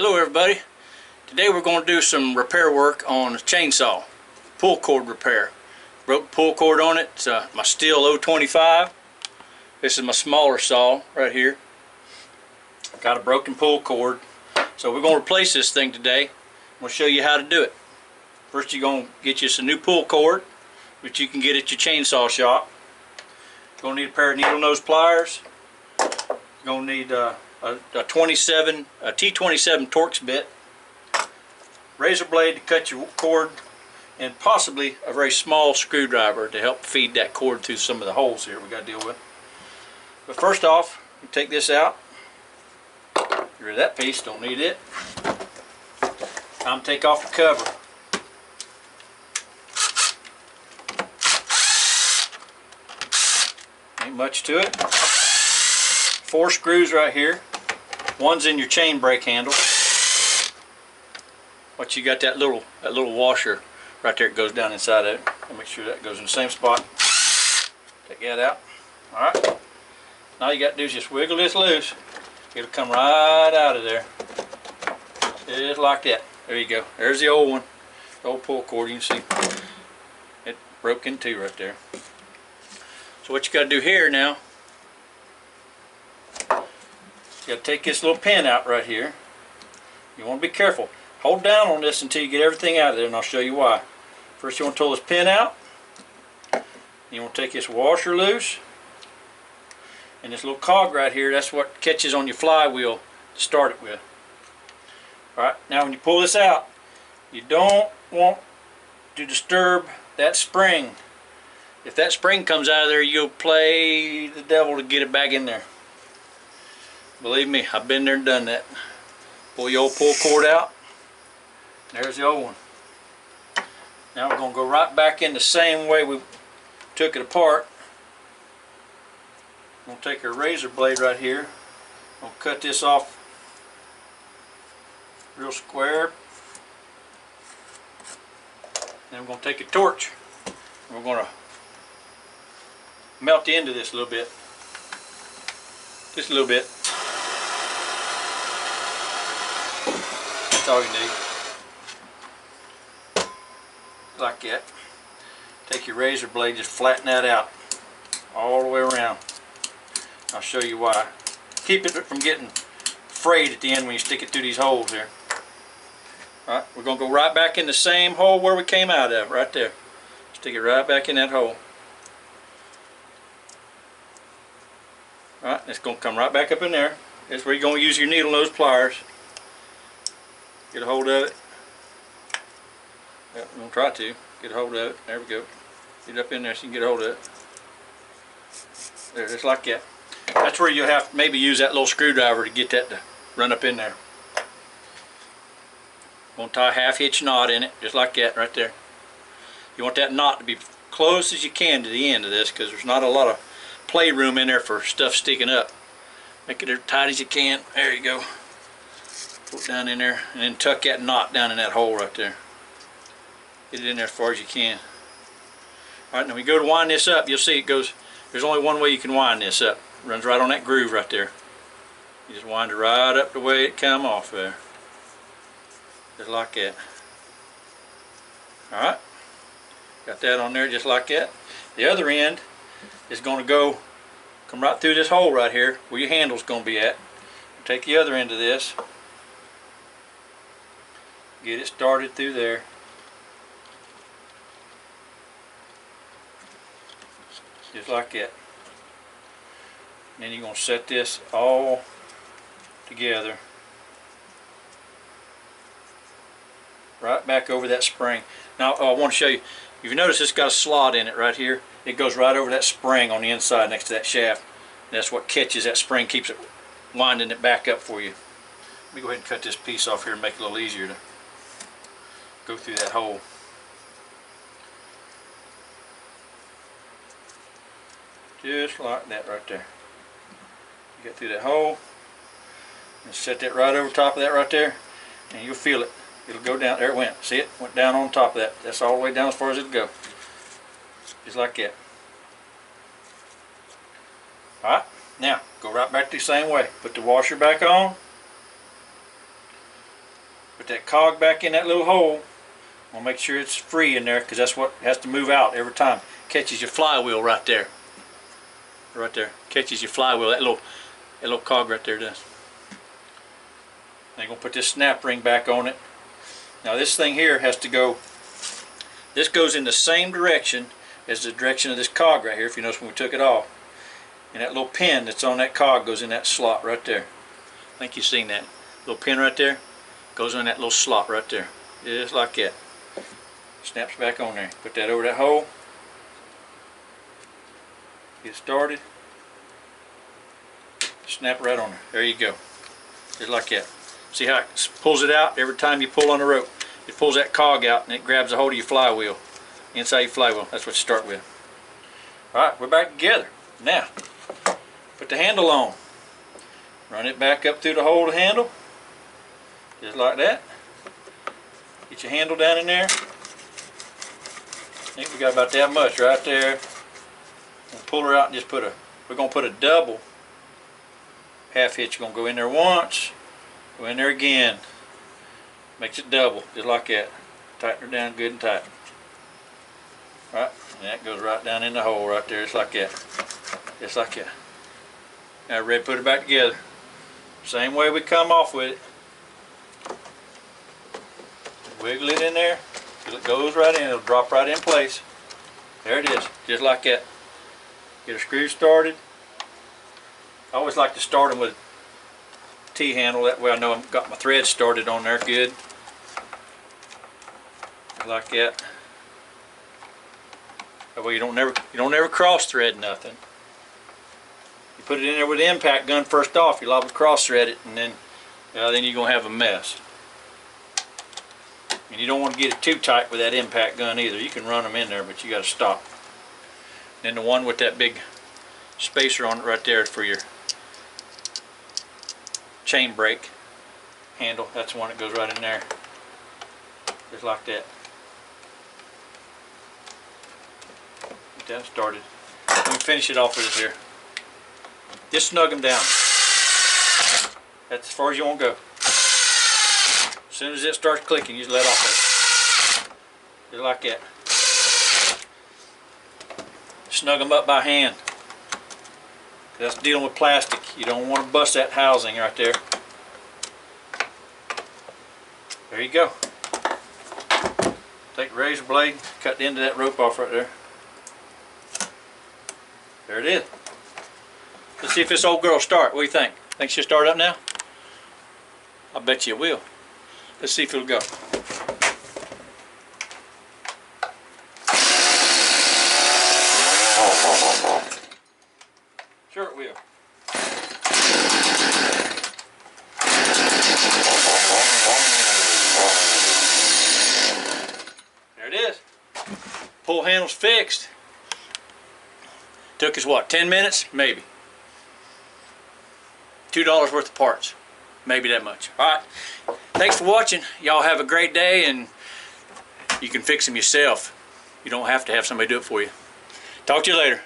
Hello everybody. Today we're going to do some repair work on a chainsaw. Pull cord repair. Broke the pull cord on it. It's my Stihl 025. This is my smaller saw right here. Got a broken pull cord. So we're going to replace this thing today. I'm going to show you how to do it. First you're going to get you some new pull cord, which you can get at your chainsaw shop. You're going to need a pair of needle nose pliers. You're going to need a T27 Torx bit, razor blade to cut your cord, and possibly a very small screwdriver to help feed that cord through some of the holes here we got to deal with. But first off, you take this out. Get rid of that piece, don't need it. Time to take off the cover. Ain't much to it. 4 screws right here. One's in your chain brake handle. But you got that little washer right there. It goes down inside of it. I'll make sure that goes in the same spot. Take that out. All right. Now you got to do is just wiggle this loose. It'll come right out of there, just like that. There you go. There's the old one, the old pull cord. You can see it broke in two right there. So what you got to do here now? You got to take this little pin out right here. You want to be careful. Hold down on this until you get everything out of there, and I'll show you why. First you want to pull this pin out. You want to take this washer loose. And this little cog right here, that's what catches on your flywheel to start it with. Alright, now when you pull this out, you don't want to disturb that spring. If that spring comes out of there, you'll play the devil to get it back in there. Believe me, I've been there and done that. Pull your old pull cord out. There's the old one. Now we're going to go right back in the same way we took it apart. I'm going to take our razor blade right here. I'm going to cut this off real square. Then we're going to take a torch. And we're going to melt the end of this a little bit. Just a little bit. That's all you need. Like that. Take your razor blade, just flatten that out all the way around. I'll show you why. Keep it from getting frayed at the end when you stick it through these holes here. Alright, we're going to go right back in the same hole where we came out of, right there. Stick it right back in that hole. Alright, it's going to come right back up in there. That's where you're going to use your needle nose pliers. Get a hold of it. Yep, I'm going to try to. Get a hold of it. There we go. Get it up in there so you can get a hold of it. There, just like that. That's where you'll have to maybe use that little screwdriver to get that to run up in there. Going to tie a half-hitch knot in it, just like that right there. You want that knot to be close as you can to the end of this, because there's not a lot of playroom in there for stuff sticking up. Make it as tight as you can. There you go. Put it down in there, and then tuck that knot down in that hole right there. Get it in there as far as you can. Alright, now when you go to wind this up, you'll see it goes, there's only one way you can wind this up. It runs right on that groove right there. You just wind it right up the way it come off there. Just like that. Alright. Got that on there just like that. The other end is going to come right through this hole right here where your handle's going to be at. Take the other end of this. Get it started through there. Just like that. And then you're going to set this all together right back over that spring. Now I want to show you, if you notice it's got a slot in it right here, it goes right over that spring on the inside next to that shaft. That's what catches that spring, keeps it winding it back up for you. Let me go ahead and cut this piece off here and make it a little easier to go through that hole. Just like that right there. You get through that hole and set that right over top of that right there, and you'll feel it. It'll go down. There it went. See it? Went down on top of that. That's all the way down as far as it'll go. Just like that. Alright, now go right back the same way. Put the washer back on. that cog back in that little hole. We'll make sure it's free in there, because that's what has to move out every time. Catches your flywheel right there. Right there. Catches your flywheel. That little cog right there does. Then I'm going to put this snap ring back on it. Now this thing here has to go, this goes in the same direction as the direction of this cog right here, if you notice when we took it off. And that little pin that's on that cog goes in that slot right there. I think you've seen that. Little pin right there goes in that little slot right there. Just like that. Snaps back on there. Put that over that hole. Get started. Snap right on there. There you go. Just like that. See how it pulls it out every time you pull on the rope? It pulls that cog out and it grabs a hold of your flywheel. Inside your flywheel. That's what you start with. Alright, we're back together. Now, put the handle on. Run it back up through the hole of the handle. Just like that. Get your handle down in there. I think we got about that much right there. We'll pull her out and just we're going to put a double half hitch. You're going to go in there once, go in there again. Makes it double, just like that. Tighten her down good and tight. Right, and that goes right down in the hole right there, just like that. Just like that. Now ready to put it back together. Same way we come off with it. Wiggle it in there till it goes right in. It'll drop right in place. There it is, just like that. Get a screw started. I always like to start them with a T-handle. That way I know I've got my thread started on there good. Like that. That way you don't never cross thread nothing. You put it in there with the impact gun first off. You're liable to cross thread it, and then you're gonna have a mess. And you don't want to get it too tight with that impact gun either. You can run them in there, but you got to stop. Then the one with that big spacer on it right there for your chain brake handle. That's the one that goes right in there. Just like that. Get that started. Let me finish it off with this here. Just snug them down. That's as far as you want to go. As soon as it starts clicking, you just let off of it. Just like that. Snug them up by hand. That's dealing with plastic. You don't want to bust that housing right there. There you go. Take the razor blade, cut the end of that rope off right there. There it is. Let's see if this old girl will start. What do you think? Think she'll start up now? I bet you it will. Let's see if it'll go. Sure it will. There it is. Pull handle's fixed. Took us what, 10 minutes? Maybe. $2 worth of parts. Maybe that much. Alright. Thanks for watching. Y'all have a great day, and you can fix them yourself. You don't have to have somebody do it for you. Talk to you later.